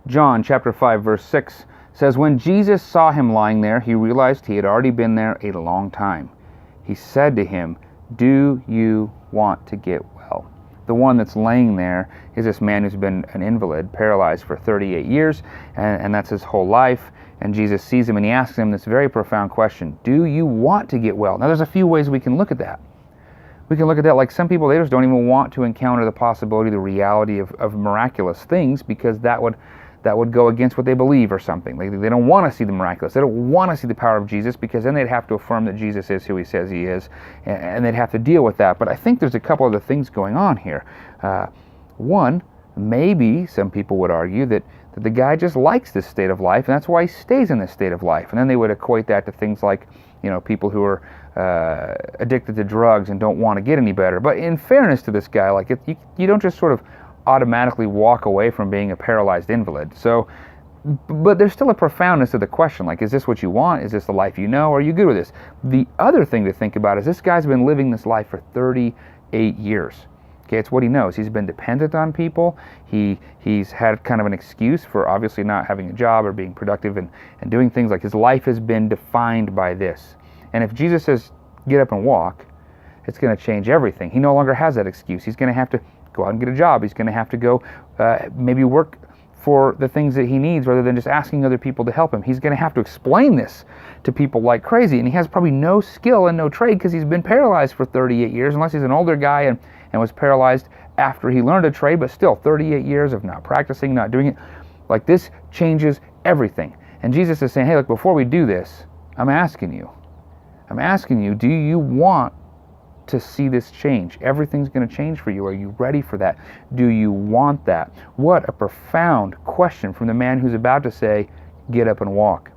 John chapter 5 verse 6 says, "When Jesus saw him lying there, he realized he had already been there a long time. He said to him, 'Do you want to get well?'" The one that's laying there is this man who's been an invalid, paralyzed for 38 years, and that's his whole life. And Jesus sees him and he asks him this very profound question, "Do you want to get well?" Now there's a few ways we can look at that. We can look at that like some people, they just don't even want to encounter the possibility, the reality of miraculous things, because that would go against what they believe or something. They don't want to see the miraculous. They don't want to see the power of Jesus, because then they'd have to affirm that Jesus is who he says he is, and they'd have to deal with that. But I think there's a couple other things going on here. One, maybe some people would argue that the guy just likes this state of life, and that's why he stays in this state of life. And then they would equate that to things like, people who are addicted to drugs and don't want to get any better. But in fairness to this guy, you don't just sort of automatically walk away from being a paralyzed invalid. So, but there's still a profoundness to the question, is this what you want? Is this the life you know? Are you good with this? The other thing to think about is this guy's been living this life for 38 years. Okay, it's what he knows. He's been dependent on people. He's had kind of an excuse for obviously not having a job or being productive and doing things. His life has been defined by this. And if Jesus says, "Get up and walk," it's going to change everything. He no longer has that excuse. He's going to have to go out and get a job. He's going to have to go maybe work for the things that he needs rather than just asking other people to help him. He's going to have to explain this to people like crazy, and he has probably no skill and no trade because he's been paralyzed for 38 years, unless he's an older guy and was paralyzed after he learned a trade, but still 38 years of not practicing, not doing it. This changes everything. And Jesus is saying, hey, look, before we do this, I'm asking you, do you want to see this change? Everything's going to change for you. Are you ready for that? Do you want that? What a profound question from the man who's about to say, "Get up and walk."